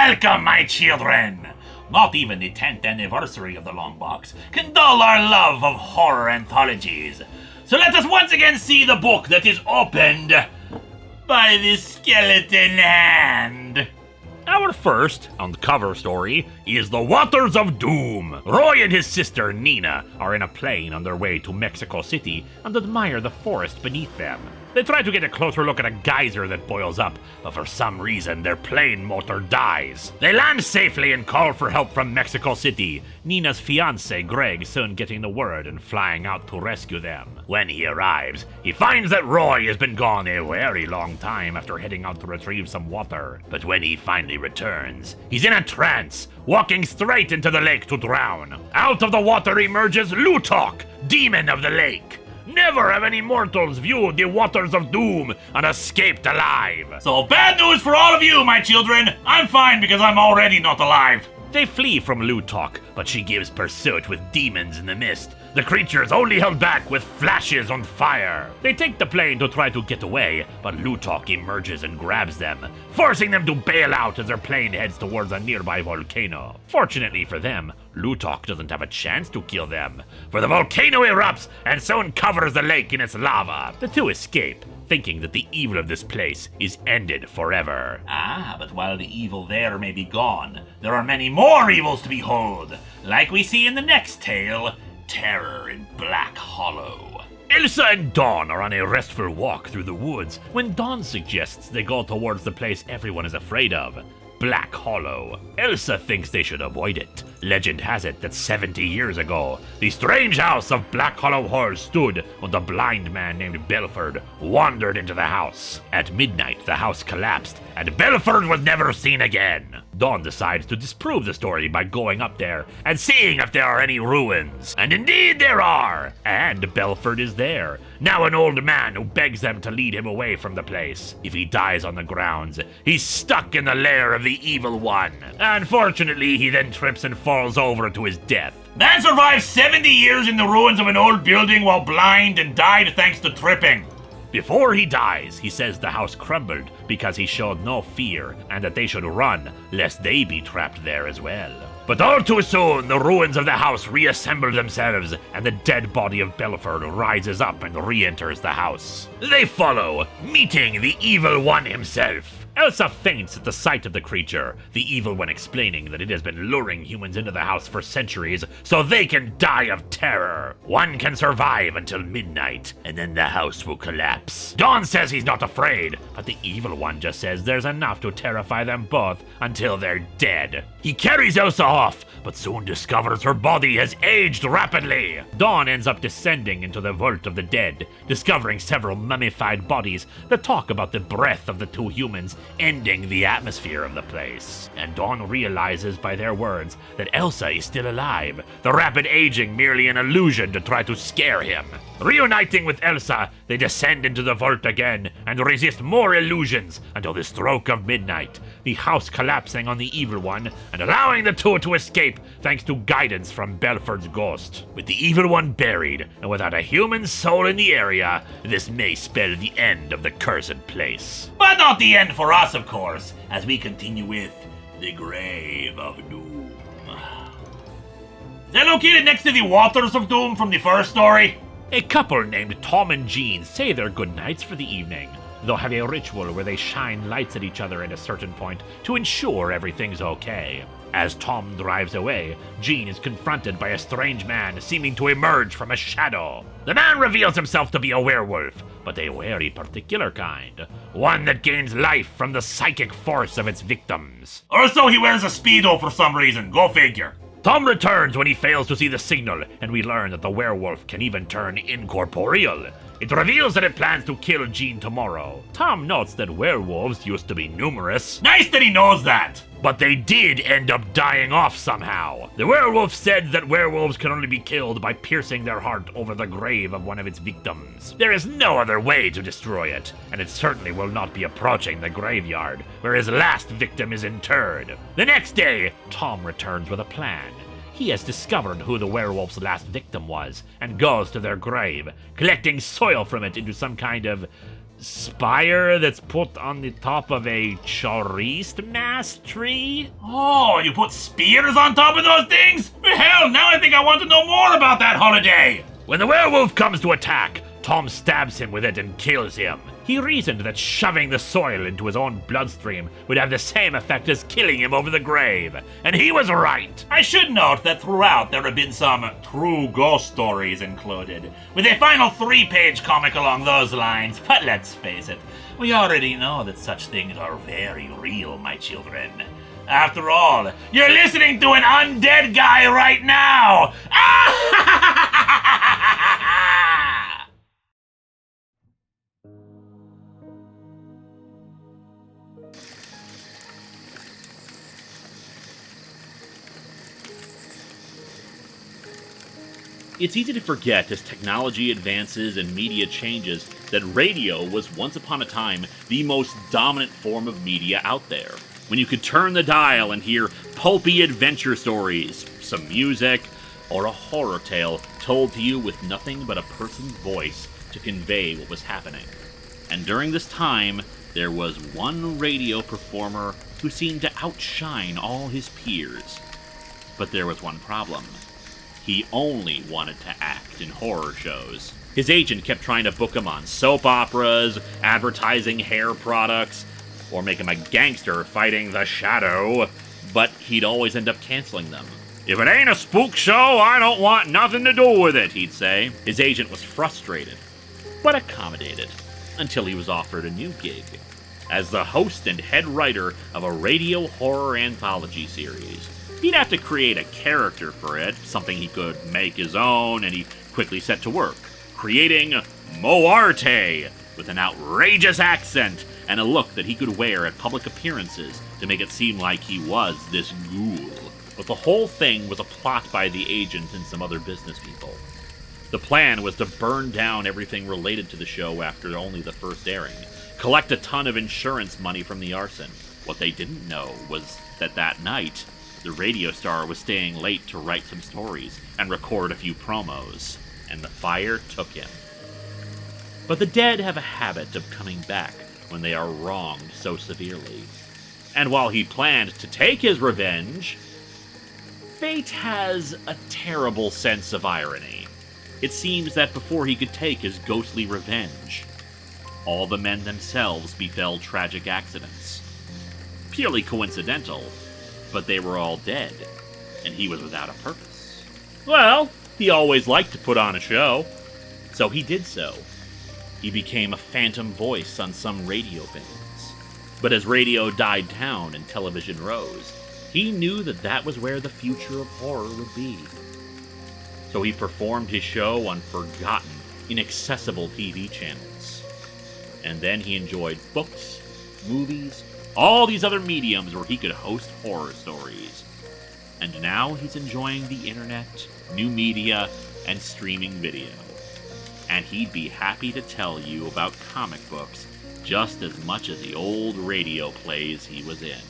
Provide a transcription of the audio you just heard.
Welcome, my children! Not even the 10th anniversary of the Longbox can dull our love of horror anthologies. So let us once again see the book that is opened by the skeleton hand. Our first on-cover story is The Waters of Doom. Roy and his sister Nina are in a plane on their way to Mexico City and admire the forest beneath them. They try to get a closer look at a geyser that boils up, but for some reason their plane motor dies. They land safely and call for help from Mexico City, Nina's fiancé Greg soon getting the word and flying out to rescue them. When he arrives, he finds that Roy has been gone a very long time after heading out to retrieve some water. But when he finally returns, he's in a trance, walking straight into the lake to drown. Out of the water emerges Lutok, demon of the lake. Never have any mortals viewed the waters of doom and escaped alive. So bad news for all of you, my children. I'm fine because I'm already not alive. They flee from Lutok, but she gives pursuit with demons in the mist. The creatures only held back with flashes on fire. They take the plane to try to get away, but Lutok emerges and grabs them, forcing them to bail out as their plane heads towards a nearby volcano. Fortunately for them, Lutok doesn't have a chance to kill them, for the volcano erupts and soon covers the lake in its lava. The two escape, thinking that the evil of this place is ended forever. Ah, but while the evil there may be gone, there are many more evils to behold, like we see in the next tale, Terror in Black Hollow. Elsa and Dawn are on a restful walk through the woods when Dawn suggests they go towards the place everyone is afraid of, Black Hollow. Elsa thinks they should avoid it. Legend has it that 70 years ago, the strange house of Black Hollow Hall stood when a blind man named Belford wandered into the house. At midnight, the house collapsed, and Belford was never seen again. Dawn decides to disprove the story by going up there and seeing if there are any ruins. And indeed there are! And Belford is there, now an old man who begs them to lead him away from the place. If he dies on the grounds, he's stuck in the lair of the evil one. Unfortunately, he then trips and falls over to his death. Man survived 70 years in the ruins of an old building while blind and died thanks to tripping. Before he dies, he says the house crumbled because he showed no fear and that they should run lest they be trapped there as well. But all too soon, the ruins of the house reassemble themselves and the dead body of Belford rises up and re-enters the house. They follow, meeting the evil one himself. Elsa faints at the sight of the creature, the evil one explaining that it has been luring humans into the house for centuries so they can die of terror. One can survive until midnight, and then the house will collapse. Dawn says he's not afraid, but the evil one just says there's enough to terrify them both until they're dead. He carries Elsa off, but soon discovers her body has aged rapidly. Dawn ends up descending into the vault of the dead, discovering several mummified bodies that talk about the breath of the two humans ending the atmosphere of the place. And Dawn realizes by their words that Elsa is still alive, the rapid aging merely an illusion to try to scare him. Reuniting with Elsa, they descend into the vault again and resist more illusions until the stroke of midnight, the house collapsing on the evil one and allowing the two to escape thanks to guidance from Belford's ghost. With the evil one buried and without a human soul in the area, this may spell the end of the cursed place. But not the end for us, of course, as we continue with The Grave of Doom. Is that located next to the Waters of Doom from the first story? A couple named Tom and Jean say their goodnights for the evening. They'll have a ritual where they shine lights at each other at a certain point to ensure everything's okay. As Tom drives away, Jean is confronted by a strange man seeming to emerge from a shadow. The man reveals himself to be a werewolf, but a very particular kind. One that gains life from the psychic force of its victims. Or so he wears a Speedo for some reason, go figure. Tom returns when he fails to see the signal, and we learn that the werewolf can even turn incorporeal. It reveals that it plans to kill Jean tomorrow. Tom notes that werewolves used to be numerous. Nice that he knows that! But they did end up dying off somehow. The werewolf said that werewolves can only be killed by piercing their heart over the grave of one of its victims. There is no other way to destroy it, and it certainly will not be approaching the graveyard, where his last victim is interred. The next day, Tom returns with a plan. He has discovered who the werewolf's last victim was, and goes to their grave, collecting soil from it into some kind of spire that's put on the top of a charist mast tree? Oh, you put spears on top of those things? Well, hell, now I think I want to know more about that holiday. When the werewolf comes to attack, Tom stabs him with it and kills him. He reasoned that shoving the soil into his own bloodstream would have the same effect as killing him over the grave, and he was right. I should note that throughout there have been some true ghost stories included, with a final 3-page comic along those lines, but let's face it, we already know that such things are very real, my children. After all, you're listening to an undead guy right now! It's easy to forget as technology advances and media changes that radio was once upon a time the most dominant form of media out there. When you could turn the dial and hear pulpy adventure stories, some music, or a horror tale told to you with nothing but a person's voice to convey what was happening. And during this time, there was one radio performer who seemed to outshine all his peers. But there was one problem. He only wanted to act in horror shows. His agent kept trying to book him on soap operas, advertising hair products, or make him a gangster fighting the Shadow, but he'd always end up canceling them. "If it ain't a spook show, I don't want nothing to do with it," he'd say. His agent was frustrated, but accommodated, until he was offered a new gig as the host and head writer of a radio horror anthology series. He'd have to create a character for it, something he could make his own, and he quickly set to work, creating Moarte, with an outrageous accent and a look that he could wear at public appearances to make it seem like he was this ghoul. But the whole thing was a plot by the agent and some other business people. The plan was to burn down everything related to the show after only the first airing, collect a ton of insurance money from the arson. What they didn't know was that night, the radio star was staying late to write some stories and record a few promos, and the fire took him. But the dead have a habit of coming back when they are wronged so severely. And while he planned to take his revenge, fate has a terrible sense of irony. It seems that before he could take his ghostly revenge, all the men themselves befell tragic accidents. Purely coincidental, but they were all dead, and he was without a purpose. Well, he always liked to put on a show, so he did so. He became a phantom voice on some radio bands. But as radio died down and television rose, he knew that was where the future of horror would be. So he performed his show on forgotten, inaccessible TV channels. And then he enjoyed books, movies, all these other mediums where he could host horror stories. And now he's enjoying the internet, new media, and streaming video. And he'd be happy to tell you about comic books just as much as the old radio plays he was in.